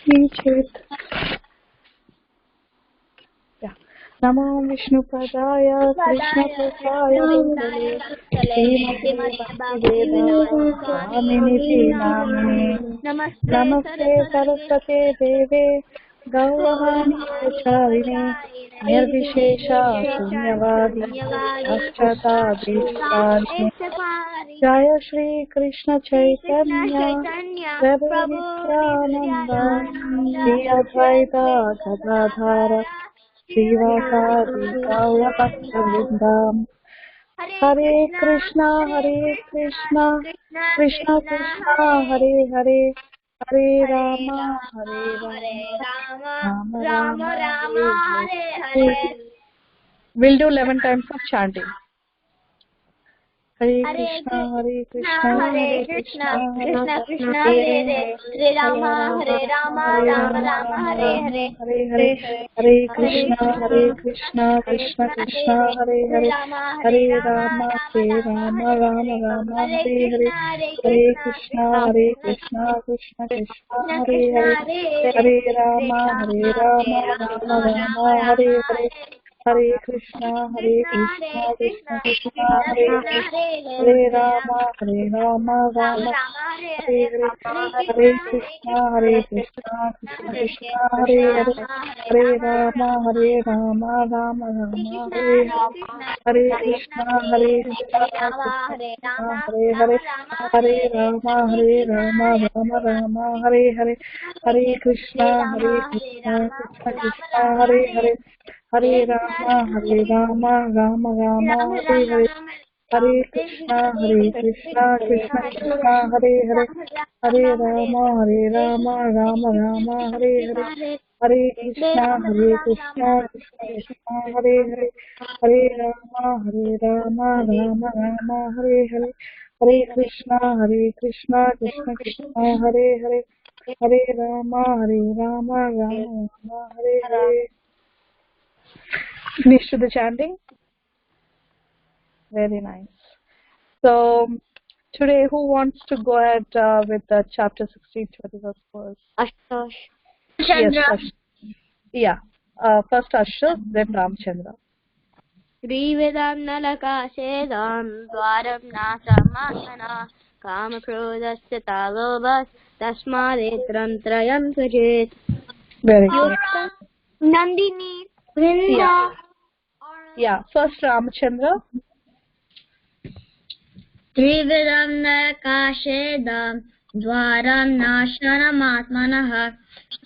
Chit. Yeah. Namo Vishnupadaya Krishna Prasaya Bhutale Srimate Bhaktivedanta Swamini Namane Namaste Saraswate Deve Gaurahani Pracharine Nirvishesha Sunyavadi Ashtata Deshapani Jaya Shri Krishna Chaitanya Prabhu Nityananda Shri Advaita Gadadhara Srivasadi Gaura Bhaktavridam Hare Krishna Krishna Krishna Hare Hare Hare Rama Rama Hare Hare. We'll do 11 times of chanting. Hare Krishna Krishna Krishna Krishna Hare Hare Hare Rama Rama Hare Hare Hare Krishna Krishna Krishna Hare Hare Hare Rama Rama Hare Hare Hare Krishna Krishna Krishna Hare Hare Hare Rama Rama Hare Hare Hare Krishna Krishna Krishna Hare Hare Hare Rama Rama Hare Hare Hare Krishna Krishna Krishna Hare Hare Hare Rama Rama Hare Hare Hare Krishna Krishna Hare Hare Hare Rama Rama Hare Hare Hare Krishna Krishna Krishna Hare Hare Hare Rama Rama Hare Hare Hare Krishna Krishna Krishna Hare Hare Hare Rama Rama Hare Hare Hare Krishna Krishna Krishna Hare Hare Hare Rama Rama Hare Hare Hare Krishna Krishna Krishna Hare Hare Hare Rama Rama Hare Hare. Finish to the chanting. Very nice. So today, who wants to go ahead with chapter 16, 21st verse? Ashutosh. Yes, yeah. First Ashutosh, then Ramchandra. Trivedam nalakasedam dvaram nasamatmana kamakrodasya talobas tasmadetram trayam sujet. Very good. Nandini. Vrinda. Yeah. First Ramchandra. Trivedam nalakasedam dvaram nasanamaatmanah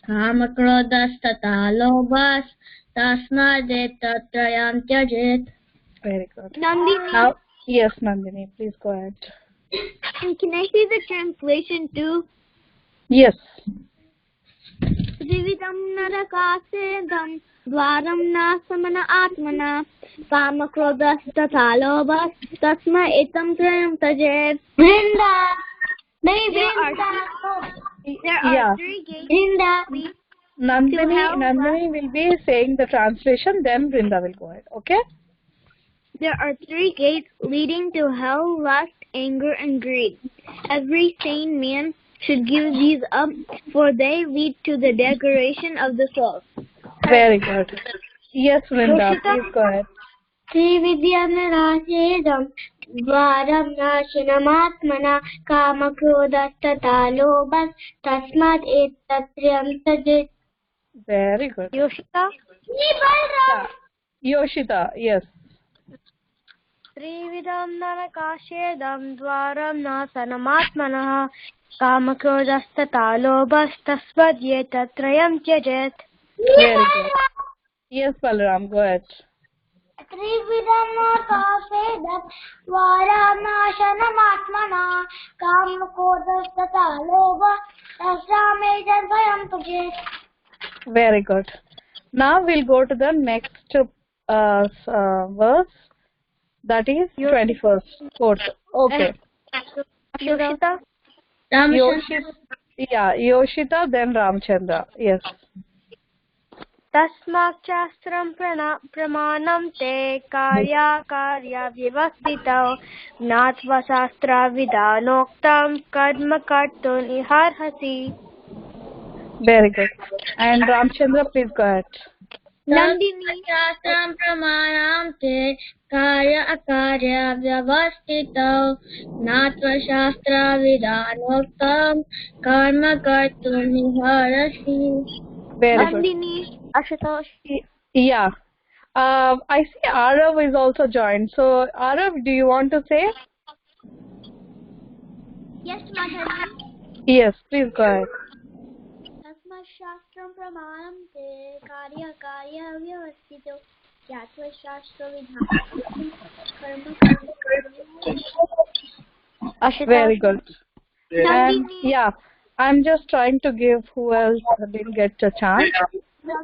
kamakrodastata lobas tasmadetatrayam tyajet. Very good. Nandini. Now, yes, Nandini, please go ahead. And can I see the translation too? Yes. Trividam narakasedam dvaram nasamana atmana kamakrodastata lobas tasma etam trayam tajet. Vrinda. There are three gates. Vrinda. Nandini will be saying the translation, then Vrinda will go ahead. Okay? There are three gates leading to hell: lust, anger, and greed. Every sane man should give these up, for they lead to the degradation of the soul. Very good. Yes, Vrinda, please go ahead. Trividyam rasedam dvaram nashanamatmana kamakrodastata lobas tasmad etatriyam tajit. Very good. Yoshita? Yeah. Yoshita, yes. Trividam narakashedam dvaram nasanamatmanah kamakrodastata lobas tasmad etatriyam tajit. Very good. Yes, Balaram, go ahead. Trividam nakasedam dvaram nasanamaatmana kamakrodastata lobas tasmad etatriyam tajit. Very good. Now we'll go to the next verse. That is 21st. Fourth. Okay. Yoshita? Yoshita, then Ramchandra. Yes. Tasmat shastram pramanam te karya vyavastitau gnatva shastra vidanoktam karma kartun iharhasi. Very good. And Ramchandra, please go ahead. Nandini. Shastram pramanam te karya akarya vyavastitau natva shastra vidanoktam karma kartum niharasi. Very good. Nandini. Ashutosh. Yeah. I see Arav is also joined. So, Arav, do you want to say? Yes, Mataji. Yes, please go ahead. Shastram pramanam te karya karya vyavastito yatva shastra vidhanam karma. Very good. And Nandini. yeah, I'm just trying to give who else didn't get a chance.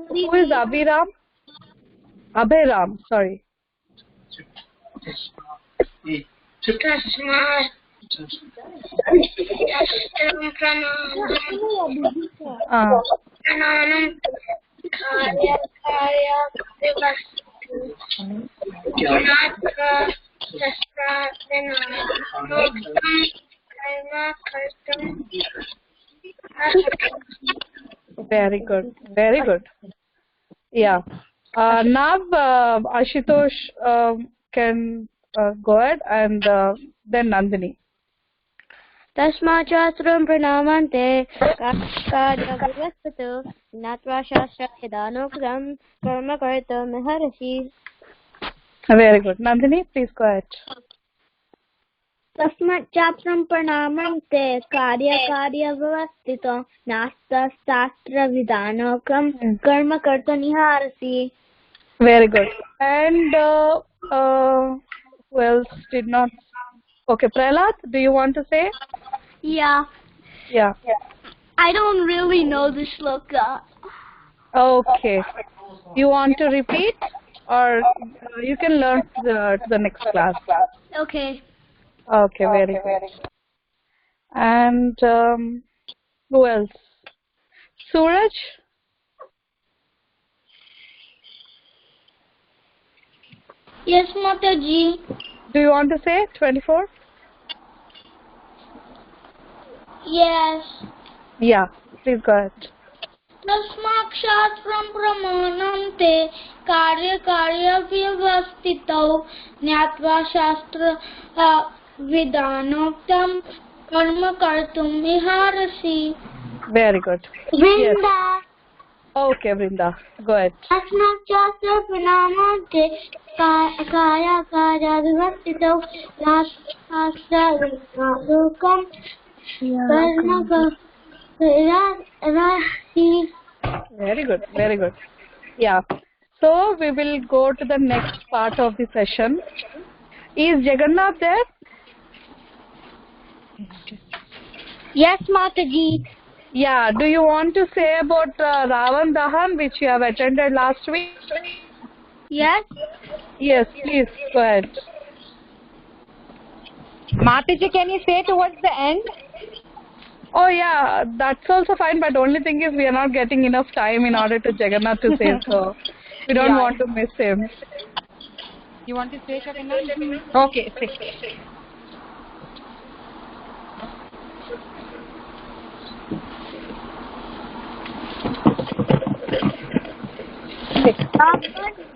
Who is Abhiram? Abhiram, sorry. Shastram pramanam karya karya vyavastitau natva shastra vidanoktam karma kartum. Very good. Very good. Yeah. Now, Ashutosh can go ahead and then Nandini. Tasma shastram pranamante karya vyavastito natva shastra vidhanoktam karma kartum niharasi. Very good. Nandini, please go ahead. Tasmat shastram pranamante karya karya vyavastito nasta shastra vidhanoktam karma kartum niharasi. Very good. And who else did not? Okay, Prahlad, do you want to say? Yeah, Yeah. I don't really know the shloka. Okay. You want to repeat, or you can learn to the next class? Okay. Okay, very good. And who else? Suraj? Yes, Mataji. Do you want to say 24? Yes. Yeah, please go ahead. Tasmak shastram pramanam te karya karya vyavastitau nyatva shastra vidanoktam karma kartum viharasi. Very good. Vrinda. Yes. Okay, Vrinda, go ahead. Tasmak shastra pramanam te karya karya vyavastitau nyatva shastra vidanoktam karma kartum viharasi. Very good, very good. Yeah. So we will go to the next part of the session. Is Jagannath there? Yes, Mataji. Yeah. Do you want to say about Ravan Dahan, which you have attended last week? Yes. Yes, please go ahead. Mataji, can you say towards the end? Oh yeah, that's also fine. But only thing is we are not getting enough time in order to Jagannath to say so. We don't want to miss him. You want to say Jagannath? Okay, say.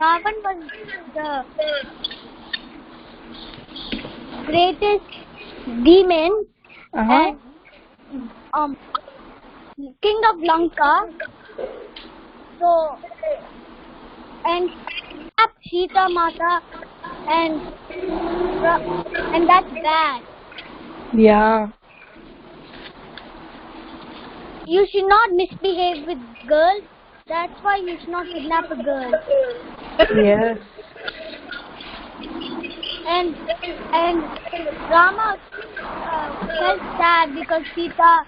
Ravan was the greatest demon and king of Lanka. So, and Sita Mata and that's bad. Yeah. You should not misbehave with girls. That's why you should not kidnap a girl. Yes. And Rama felt sad because Sita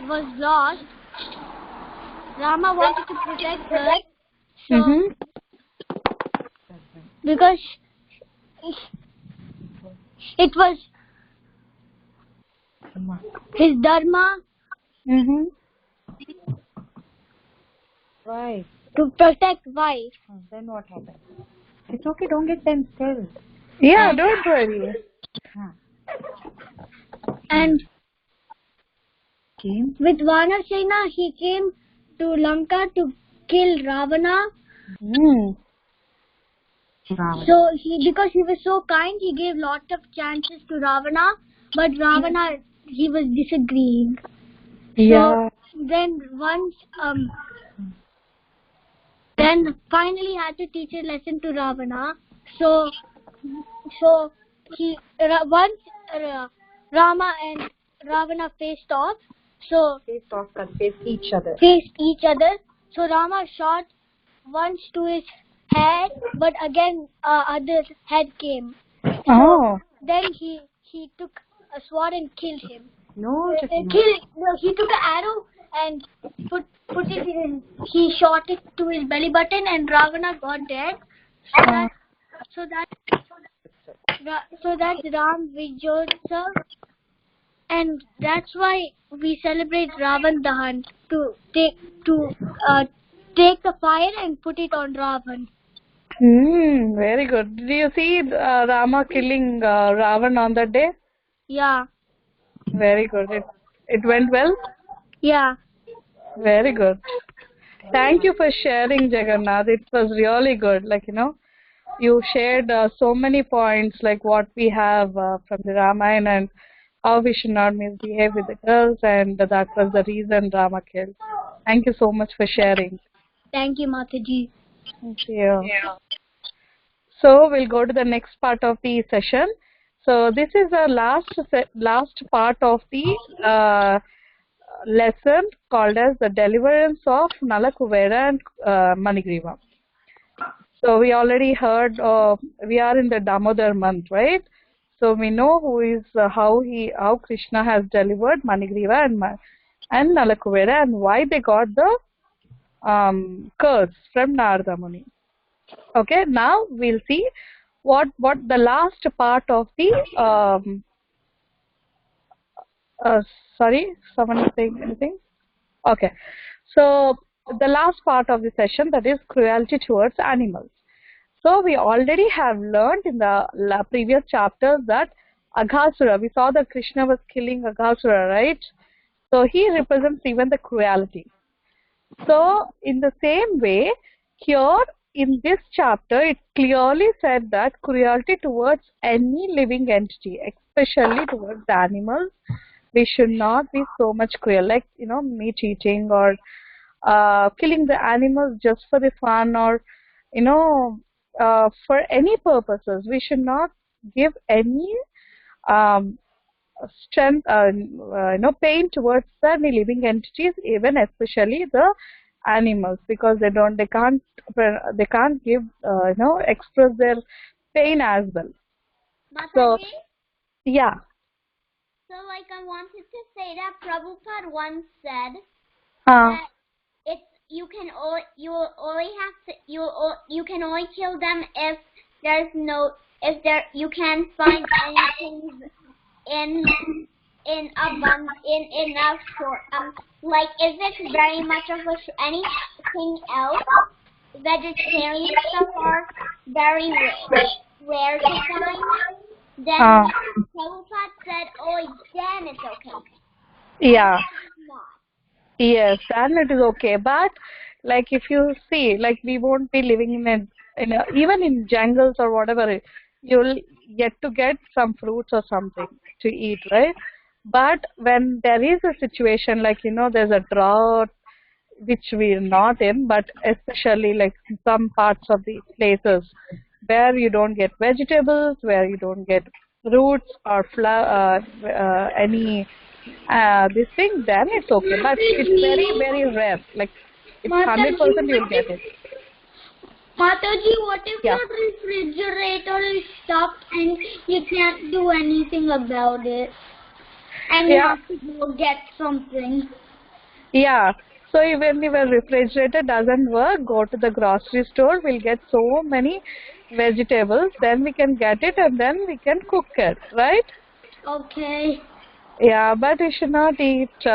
was lost. Rama wanted to protect her. So because it was his dharma Why? to protect wife. Then what happened? It's okay, don't get them still. Yeah, don't worry. And came? With Vanasena, he came to Lanka to kill Ravana. So because he was so kind, he gave lots of chances to Ravana, but Ravana, he was disagreeing. Yeah. So then once, then finally had to teach a lesson to Ravana. So once Rama and Ravana faced off. So Face each other. faced each other. So Rama shot once to his head, but again other head came. So then he took a sword and killed him. He took an arrow and put it in. He shot it to his belly button, and Ravana got dead. So that's Ram Vijayotsav, and that's why we celebrate Ravan Dahan to take the fire and put it on Ravan. Very good. Did you see Rama killing Ravan on that day? Yeah. Very good. It went well? Yeah. Very good. Thank you for sharing, Jagannath. It was really good. Like, you shared so many points, like what we have from the Ramayana and how we should not misbehave with the girls, and that was the reason Rama killed. Thank you so much for sharing. Thank you, Mataji. Thank you. So we'll go to the next part of the session. So this is the last part of the lesson called as the deliverance of Nalakuvera and Manigriva. So we already heard we are in the Damodar month, right? So we know how Krishna has delivered Manigriva and Nalakuvera, and why they got the curse from Narada Muni. Okay, now we'll see what the last part of the sorry, someone is saying anything? Okay, so the last part of the session, that is cruelty towards animals. So we already have learned in the previous chapters that Aghasura, we saw that Krishna was killing Aghasura, right? So he represents even the cruelty. So in the same way, here in this chapter, it clearly said that cruelty towards any living entity, especially towards the animals, we should not be so much cruel, like, meat eating or killing the animals just for the fun, or, for any purposes. We should not give any strength, pain towards the living entities, even especially the animals, because they can't give, express their pain as well. Mataji? So, yeah. So, like, I wanted to say that Prabhupada once said Uh, that you can only kill them if you can't find anything in enough short, like if it's very much of anything else, vegetarian stuff are very rare to find. Then Prabhupada said, "Oh, then it's okay." Yeah. Not. Yes, and it is okay. But like, if you see, like, we won't be living in a even in jungles or whatever, you'll get to get some fruits or something to eat, right? But when there is a situation like, there's a drought, which we are not in, but especially like some parts of the places where you don't get vegetables, where you don't get roots or any this thing, then it's okay. But it's very, very rare. Like, it's 100% you'll get it. Mataji, what if your refrigerator is stuck and you can't do anything about it? And you have to go get something. Yeah. So even if a refrigerator doesn't work, go to the grocery store. We'll get so many vegetables. Then we can get it and then we can cook it, right? Okay. Yeah, but we should not eat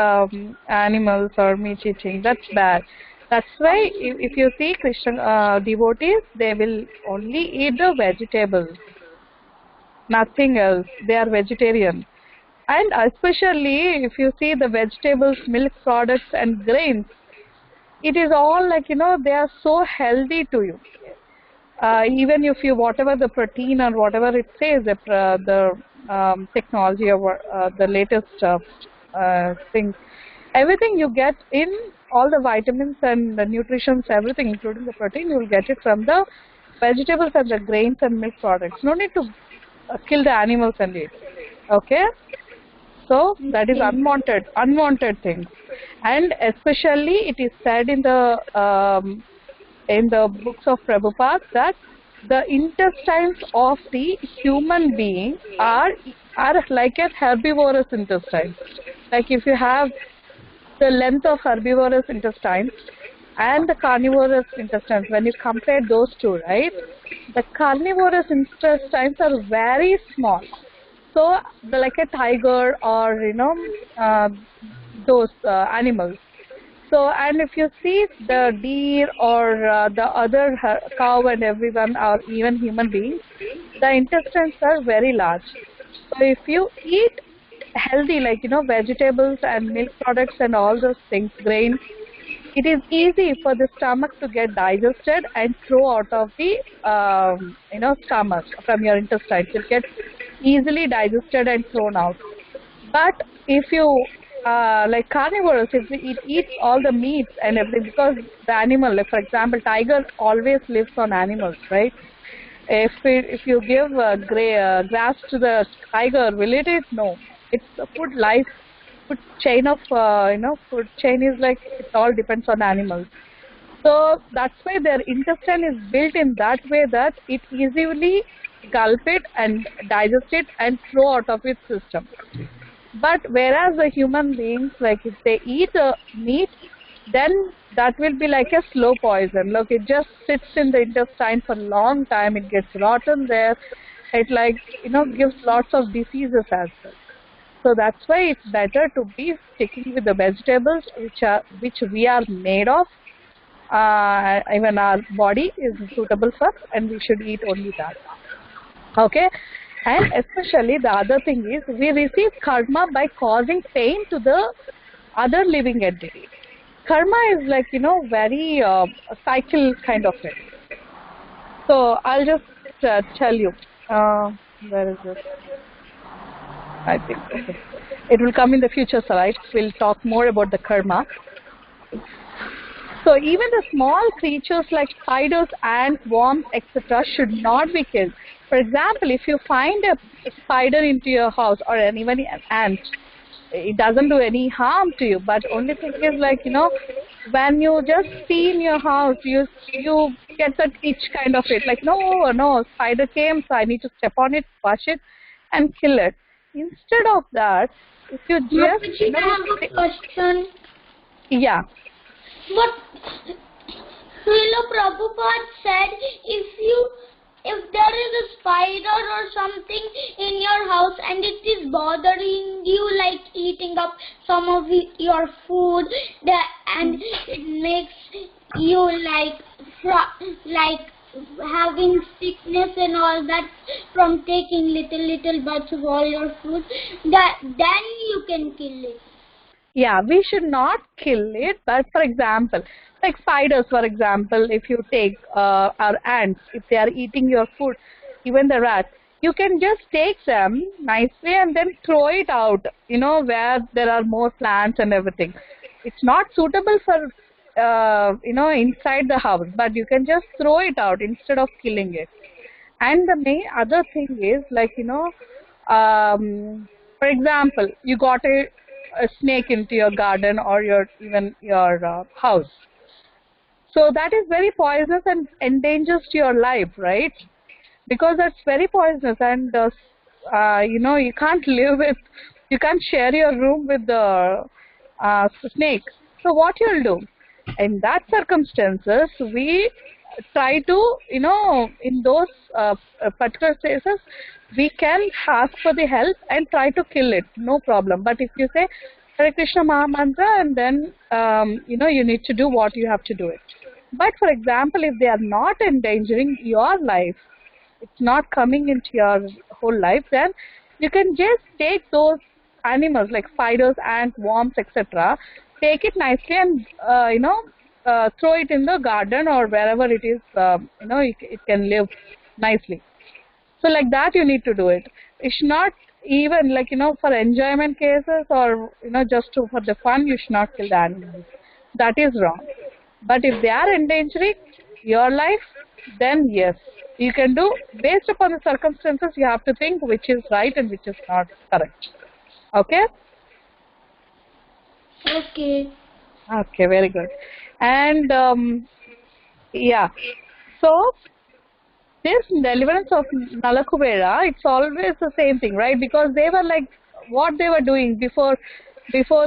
animals or meat eating. That's bad. That's why if you see Christian devotees, they will only eat the vegetables, nothing else. They are vegetarian. And especially if you see the vegetables, milk products and grains, it is all like, they are so healthy to you. Even if you, whatever the protein or whatever it says, the technology or the latest things, everything you get in all the vitamins and the nutritions, everything including the protein, you will get it from the vegetables and the grains and milk products. No need to kill the animals and eat. Okay? So that is unwanted things. And especially it is said in the books of Prabhupada that the intestines of the human being are like a herbivorous intestine. Like if you have the length of herbivorous intestines and the carnivorous intestines, when you compare those two, right, the carnivorous intestines are very small. So like a tiger or those animals. So, and if you see the deer or the other cow and everyone, or even human beings, the intestines are very large. So if you eat healthy, like vegetables and milk products and all those things, grains, it is easy for the stomach to get digested and throw out of the stomach from your intestines. It gets easily digested and thrown out. But if you like carnivores, if it eats all the meats and everything, because the animal, like for example, tiger always lives on animals, right? If you give grass to the tiger, will it eat? No. It's a food chain of food chain is like it all depends on animals. So that's why their intestine is built in that way that it easily gulp it and digest it and throw out of its system. But whereas the human beings, like if they eat meat, then that will be like a slow poison. Look, it just sits in the intestine for a long time. It gets rotten there. It like gives lots of diseases as well. So that's why it's better to be sticking with the vegetables which we are made of. Even our body is suitable for, and we should eat only that. Okay. And especially the other thing is we receive karma by causing pain to the other living entity. Karma is like, very cycle kind of thing. So I'll just tell you. Where is it? I think, okay. It will come in the future slides. We'll talk more about the karma. So even the small creatures like spiders, ants, worms, etc. should not be killed. For example, if you find a spider into your house or even an ant, it doesn't do any harm to you. But only thing is like, when you just see in your house, you get that itch kind of it. Like, no, spider came, so I need to step on it, wash it, and kill it. Instead of that, if you just... I have a question. Yeah. But Srila Prabhupada said if there is a spider or something in your house and it is bothering you, like eating up some of your food, and it makes you like having sickness and all that from taking little bites of all your food, then you can kill it. Yeah, we should not kill it, but for example, like spiders, for example, if you take our ants, if they are eating your food, even the rats, you can just take them nicely and then throw it out, where there are more plants and everything. It's not suitable for, inside the house, but you can just throw it out instead of killing it. And the main other thing is like, for example, you got a snake into your garden or your house. So that is very poisonous and endangers to your life, right? Because that's very poisonous and you can't you can't share your room with the snake. So what you'll do? In that circumstances, we try to, in those particular cases, we can ask for the help and try to kill it, no problem. But if you say Hare Krishna Maha Mantra and then, you need to do what you have to do it. But for example, if they are not endangering your life, it's not coming into your whole life, then you can just take those animals like spiders, ants, worms, etc., take it nicely and throw it in the garden or wherever it is, it can live nicely. So like that you need to do it. It's not even like, for enjoyment cases or, just for the fun, you should not kill the animals. That is wrong. But if they are endangering your life, then yes, you can do, based upon the circumstances, you have to think which is right and which is not correct. Okay? Okay. Okay, very good. And yeah, so this deliverance of Nalakubera, it's always the same thing, right? Because they were like, what they were doing before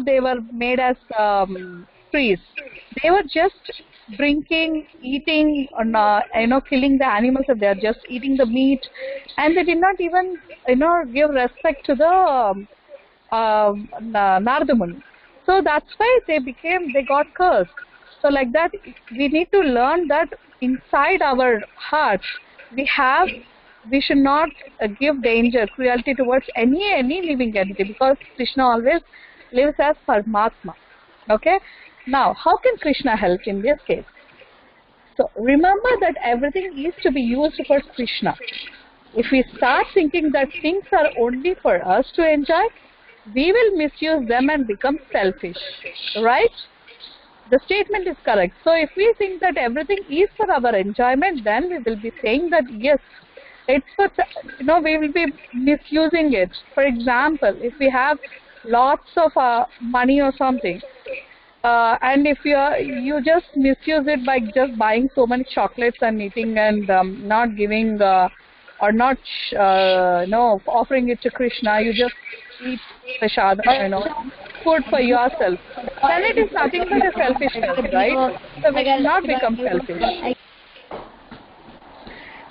they were made as priests. They were just drinking, eating, or killing the animals. If they are just eating the meat, and they did not even give respect to the Narada Muni. So that's why they got cursed. So like that, we need to learn that inside our hearts, we should not give danger, cruelty towards any living entity, because Krishna always lives as Paramatma. Okay? Now, how can Krishna help in this case? So remember that everything is to be used for Krishna. If we start thinking that things are only for us to enjoy, we will misuse them and become selfish, right? The statement is correct. So if we think that everything is for our enjoyment, then we will be saying that yes, it's for, we will be misusing it. For example, if we have lots of money or something, and if you just misuse it by just buying so many chocolates and eating and not giving or not offering it to Krishna, you just eat prasad, food for yourself, then it is nothing but a selfishness, right? So we should not become selfish.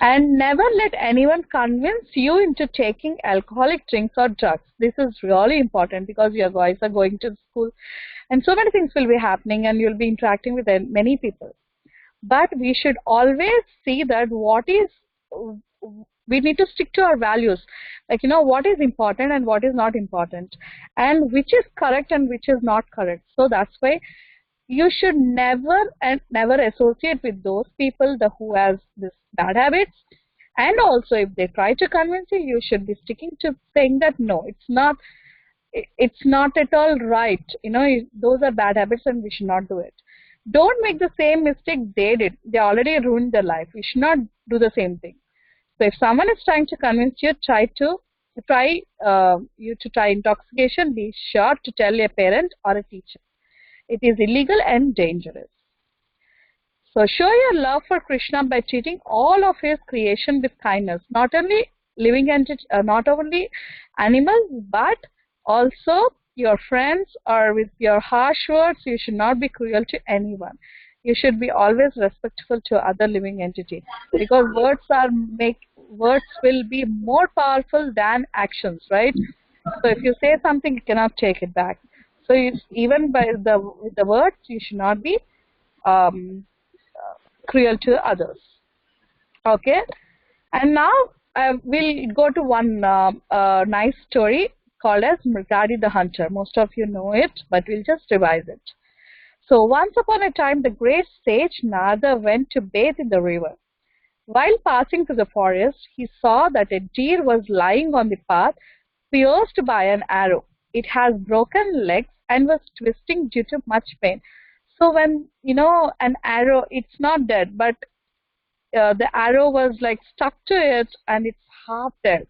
And never let anyone convince you into taking alcoholic drinks or drugs. This is really important, because your guys are going to school and so many things will be happening and you'll be interacting with many people. But we should always see that we need to stick to our values, like what is important and what is not important, and which is correct and which is not correct. So that's why you should never associate with those people who has this bad habits. And also, if they try to convince you, you should be sticking to saying that no, it's not at all right. Those are bad habits and we should not do it. Don't make the same mistake they did. They already ruined their life. We should not do the same thing. So if someone is trying to convince you, try intoxication, be sure to tell a parent or a teacher. It is illegal and dangerous. So show your love for Krishna by treating all of his creation with kindness, not only not only animals, but also your friends, or with your harsh words. You should not be cruel to anyone. You should be always respectful to other living entities, because words will be more powerful than actions, right? So if you say something, you cannot take it back. So even with the words, you should not be cruel to others. Okay, and now we'll go to one nice story called as Mrigadi the Hunter. Most of you know it, but we'll just revise it. So once upon a time, the great sage Narada went to bathe in the river. While passing through the forest, he saw that a deer was lying on the path, pierced by an arrow. It has broken legs and was twisting due to much pain. So when, an arrow, it's not dead, but the arrow was like stuck to it and it's half dead.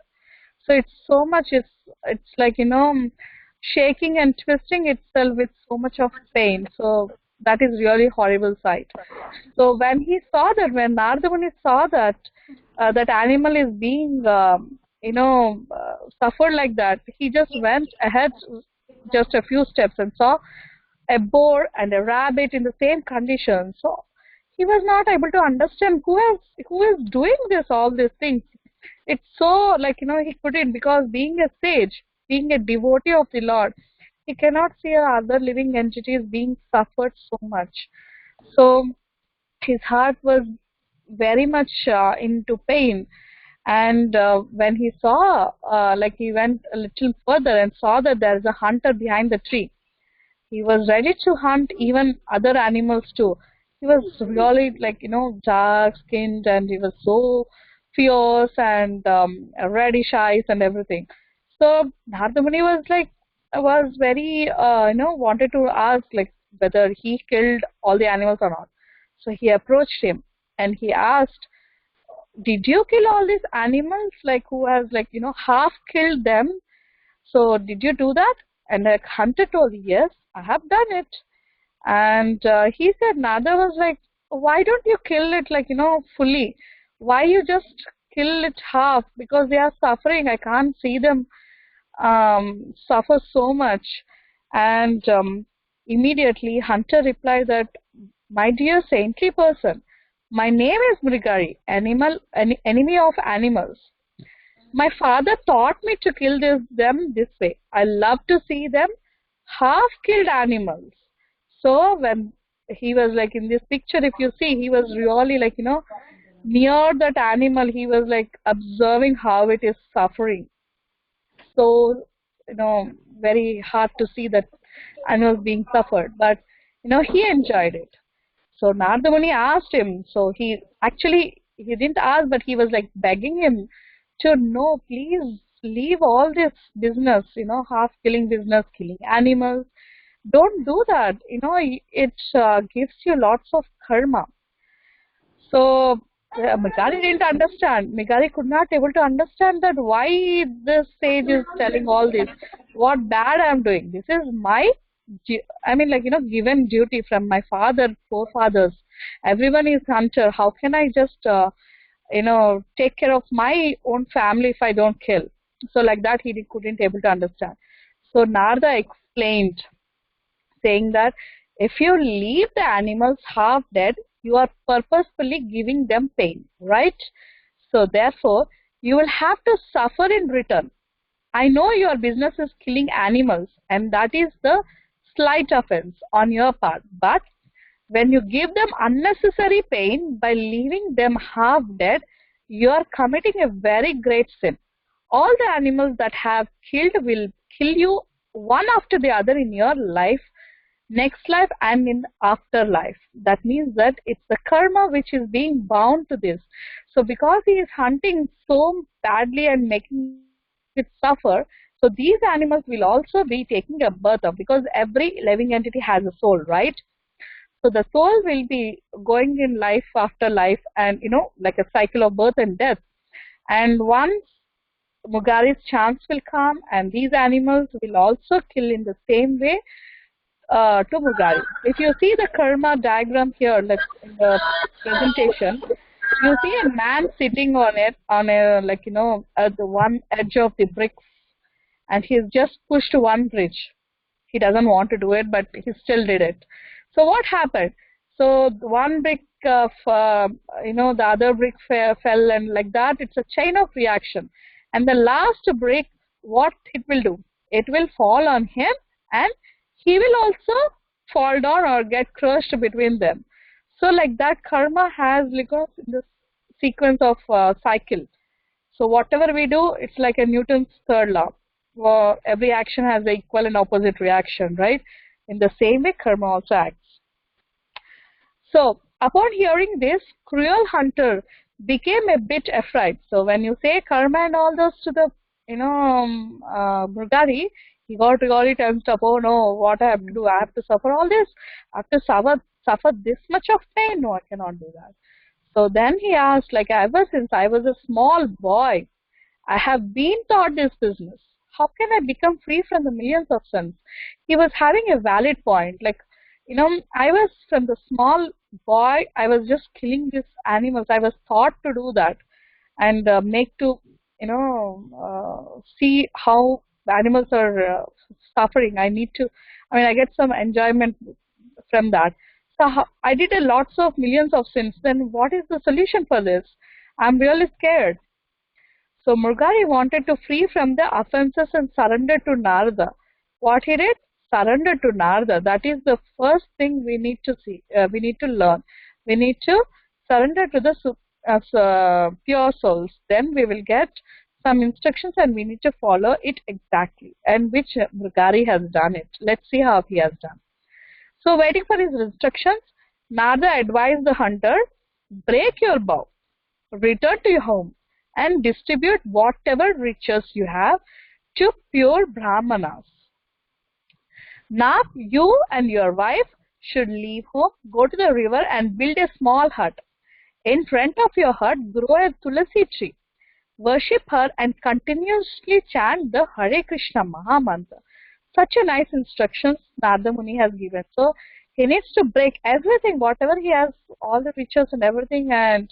So it's like, shaking and twisting itself with so much of pain. So that is really horrible sight. So when Narada Muni saw that that animal is being, suffered like that, he just went ahead just a few steps and saw a boar and a rabbit in the same condition. So he was not able to understand who is doing all these things. It's so like, he couldn't, because being a sage, being a devotee of the Lord, he cannot see other living entities being suffered so much. So his heart was very much into pain, And when he saw, like he went a little further and saw that there is a hunter behind the tree. He was ready to hunt even other animals too. He was really like, dark skinned, and he was so fierce and reddish eyes and everything. So Narada Muni was very, wanted to ask like whether he killed all the animals or not. So he approached him and he asked, did you kill all these animals? Like who has half killed them? So did you do that? And the hunter told, yes, I have done it. And he said, Nada was like, why don't you kill it fully? Why you just kill it half? Because they are suffering. I can't see them suffer so much. And immediately Hunter replied that, my dear saintly person, my name is Mrigari, enemy of animals. My father taught me to kill them this way. I love to see them half-killed animals. So when he was like in this picture, if you see, he was really near that animal. He was like observing how it is suffering. So, very hard to see that animals being suffered. But, he enjoyed it. So Narada Muni asked him, so he didn't ask, but he was like begging him to, no, please leave all this business, half killing business, killing animals. Don't do that. It gives you lots of karma. So Megari didn't understand. Megari could not able to understand that why the sage is telling all this. What bad I am doing. This is my, given duty from my forefathers. Everyone is hunter. How can I just, take care of my own family if I don't kill? So like that he couldn't able to understand. So Narada explained, saying that if you leave the animals half dead, you are purposefully giving them pain, right? So therefore, you will have to suffer in return. I know your business is killing animals, and that is the slight offense on your part. But when you give them unnecessary pain by leaving them half dead, you are committing a very great sin. All the animals that have killed will kill you one after the other in your life, next life and in afterlife. That means that it's the karma which is being bound to this. So because he is hunting so badly and making it suffer, so these animals will also be taking a birth of, because every living entity has a soul, right? So the soul will be going in life after life, and like a cycle of birth and death. And once Mugari's chance will come, and these animals will also kill in the same way to Mugari. If you see the karma diagram here, like in the presentation, you see a man sitting on it, on a at the one edge of the bricks, and he's just pushed one bridge. He doesn't want to do it, but he still did it. So what happened? So one brick, the other brick fell, and like that, it's a chain of reaction. And the last brick, what it will do? It will fall on him, and he will also fall down or get crushed between them. So like that, karma has this sequence of cycle. So whatever we do, it's like a Newton's third law. Every action has the equal and opposite reaction, right? In the same way, karma also acts. So upon hearing this, cruel hunter became a bit afraid. So when you say karma and all those to the, Mrigari, he got really tensed up. Oh no, what I have to do? I have to suffer all this? I have to suffer this much of pain? No, I cannot do that. So then he asked, like, ever since I was a small boy, I have been taught this business. How can I become free from the millions of sins? He was having a valid point. Like, I was from the small boy, I was just killing these animals. I was taught to do that and see how the animals are suffering. I get some enjoyment from that. So I did a lots of millions of sins. Then what is the solution for this? I'm really scared. So Murgari wanted to free from the offenses and surrender to Narada. What he did? Surrender to Narada. That is the first thing we need to see. We need to learn. We need to surrender to the as pure souls, then we will get some instructions and we need to follow it exactly, and which Mrigari has done it. Let's see how he has done. So waiting for his instructions, Narada advised the hunter, break your bow, return to your home and distribute whatever riches you have to pure brahmanas. Now you and your wife should leave home, go to the river and build a small hut. In front of your hut grow a tulasi tree. Worship her and continuously chant the Hare Krishna Maha Mantra. Such a nice instructions Narada Muni has given. So he needs to break everything, whatever he has, all the riches and everything, and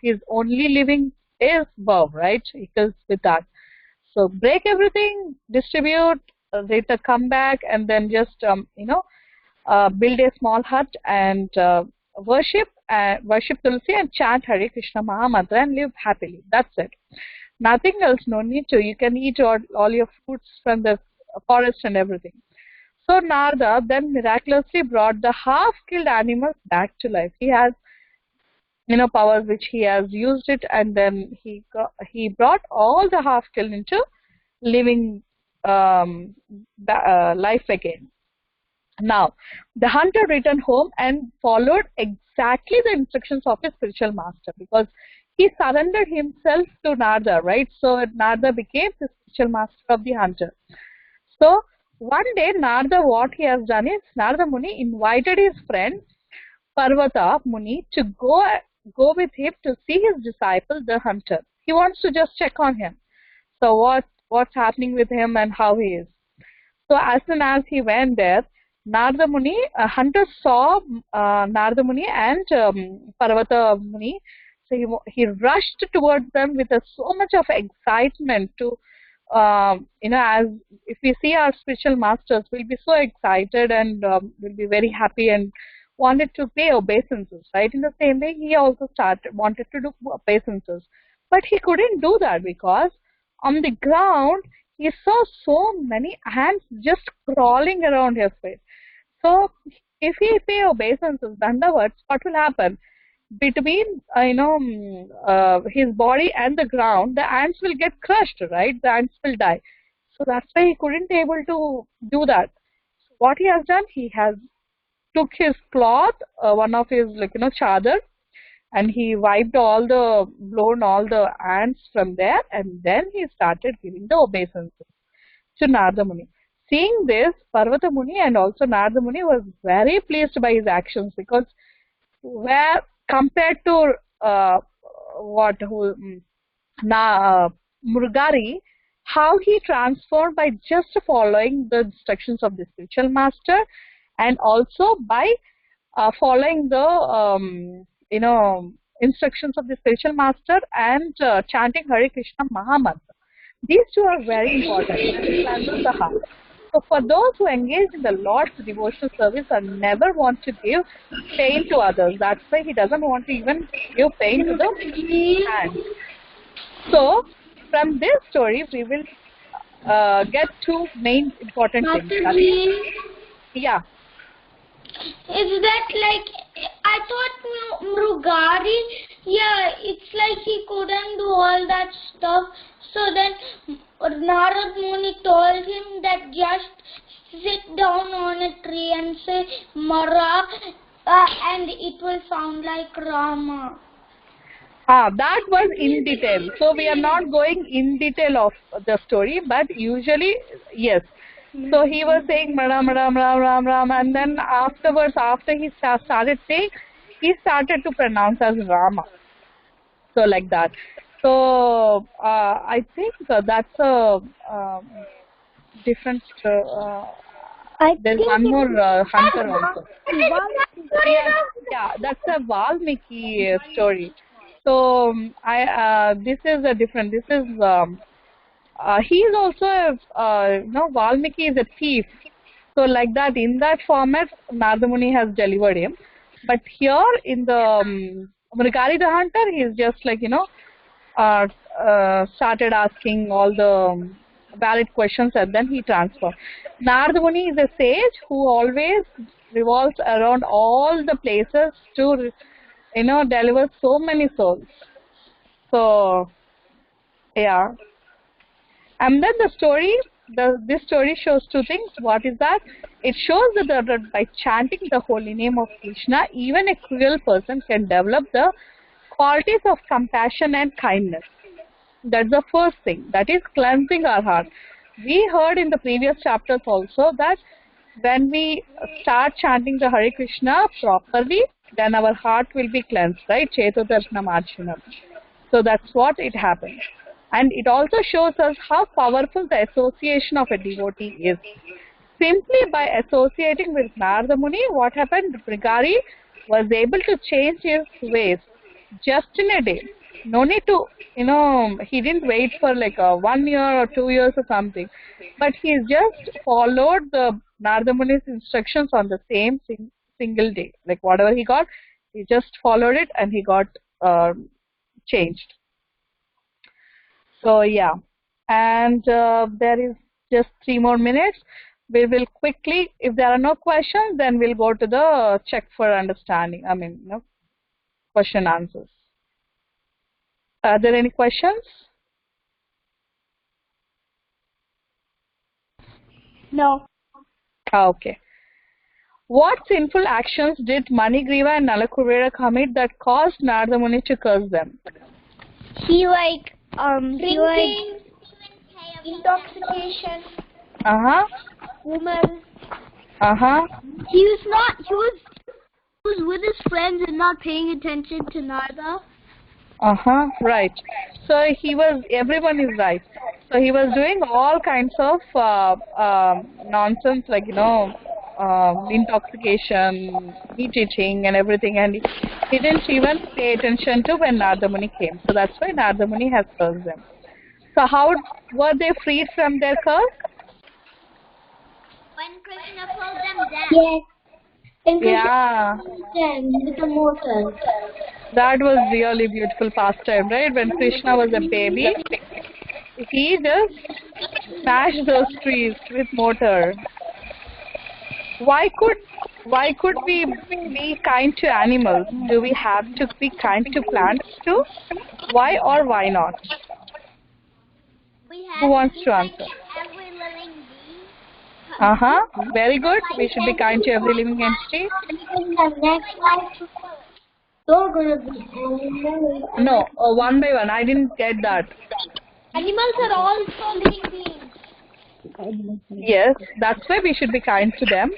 his only living is bow, right? He goes with that. So break everything, distribute, later come back, and then just build a small hut and worship Tulsi and chant Hare Krishna Maha Mantra and live happily. That's it. Nothing else. No need to. You can eat all your fruits from the forest and everything. So Narada then miraculously brought the half-killed animals back to life. He has powers which he has used it, and then he brought all the half-killed into living life again. Now, the hunter returned home and followed exactly the instructions of his spiritual master, because he surrendered himself to Narada, right? So Narada became the spiritual master of the hunter. So one day, Narada, what he has done is, Narada Muni invited his friend Parvata Muni to go with him to see his disciple, the hunter. He wants to just check on him. So what's happening with him and how he is. So as soon as he went there, Narada Muni, hunter saw Narada Muni and Parvata Muni. So he rushed towards them with so much of excitement to, as if we see our spiritual masters, we'll be so excited and we'll be very happy and wanted to pay obeisances, right? In the same way, he also wanted to do obeisances. But he couldn't do that because on the ground, he saw so many ants just crawling around his feet. So if he pay obeisances, dandavats, what will happen? Between his body and the ground, the ants will get crushed, right? The ants will die. So that's why he couldn't able to do that. So what he has done, he has took his cloth, one of his chadar, and he wiped blown all the ants from there, and then he started giving the obeisances to Narada Muni. Seeing this, Parvata Muni and also Narada Muni was very pleased by his actions, because where compared to Mrigari, how he transformed by just following the instructions of the spiritual master, and also by following the instructions of the spiritual master and chanting Hare Krishna Maha Mantra. These two are very important. So for those who engage in the Lord's devotional service and never want to give pain to others, that's why he doesn't want to even give pain to the hands. So from this story, we will get two main important things. Yeah. Is that I thought Mrugari, it's like he couldn't do all that stuff. So then Narad Muni told him that just sit down on a tree and say Mara, and it will sound like Rama. That was in detail. So we are not going in detail of the story, but usually, yes. So he was saying Ram, Ram, Ram, Ram, Ram, and then afterwards, after he started saying, he started to pronounce as Rama. So like that. So I think that's a different. There's one more hunter also. Yeah, that's a Valmiki story. So this is a different. This is. He is also Valmiki is a thief. So like that, in that format, Narada Muni has delivered him. But here in the Mrigari the hunter, he is just started asking all the valid questions, and then he transformed. Narada Muni is a sage who always revolves around all the places to deliver so many souls. So yeah. And then this story shows two things. What is that? It shows that by chanting the holy name of Krishna, even a cruel person can develop the qualities of compassion and kindness. That's the first thing. That is cleansing our heart. We heard in the previous chapters also that when we start chanting the Hare Krishna properly, then our heart will be cleansed, right? Chetodarshana Marchanam. So that's what it happens. And it also shows us how powerful the association of a devotee is. Simply by associating with Narada Muni, what happened? Brigari was able to change his ways just in a day. No need to, he didn't wait for like 1 year or 2 years or something. But he just followed the Narada Muni's instructions on the same single day. Like whatever he got, he just followed it and he got changed. So yeah, and there is just 3 more minutes. We will quickly, if there are no questions, then we'll go to the check for understanding. Question answers. Are there any questions? No. Okay. What sinful actions did Manigriva and Nalakurvera commit that caused Narada Muni to curse them? Drinking, intoxication, Woman. he was with his friends and not paying attention to Narada. Right. So everyone is right. So he was doing all kinds of nonsense, like, intoxication, meat eating and everything, and he didn't even pay attention to when Narada Muni came. So that's why Narada Muni has cursed them. So how were they freed from their curse? When Krishna pulled them down. Yes. And Yeah. them with the mortar. That was really beautiful pastime, right? When Krishna was a baby, he just smashed those trees with mortar. Why could we be kind to animals? Do we have to be kind to plants too? Why or why not? Who wants to answer? Every living being. Very good. We should be kind to every living entity. In the next life, you're gonna be animals. No, one by one. I didn't get that. Animals are also living beings. Yes, that's why we should be kind to them.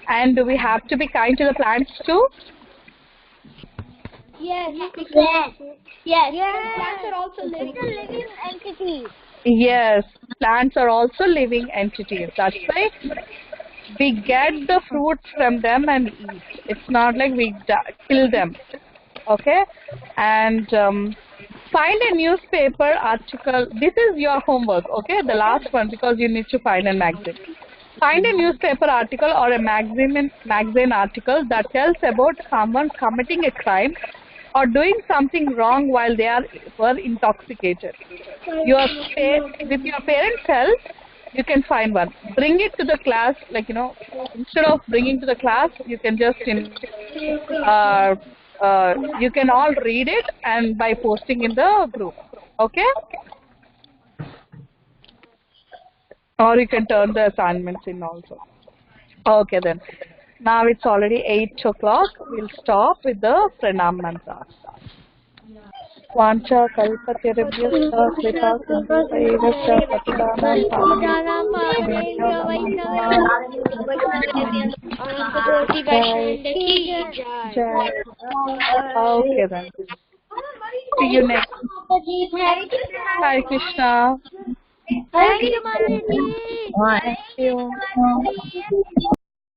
And do we have to be kind to the plants too? Yes. Yes. Plants are also living entities. Yes, plants are also living entities. That's why we get the fruits from them and eat. It's not like we kill them. Okay? And find a newspaper article. This is your homework, okay? The last one, because you need to find a magazine. Find a newspaper article or a magazine article that tells about someone committing a crime or doing something wrong while they were intoxicated. With your parents' help, you can find one. Bring it to the class, instead of bringing to the class, you can just, you can all read it and by posting in the group. Okay? Or you can turn the assignments in also. Okay then. Now it's already 8 o'clock. We'll stop with the pranam mantras. Vancha kalpatirabhyascha krita sindhuvaigascha patitanam Jai. Okay then. See you next. Hare Krishna. Thank you, Mataji. Thank you.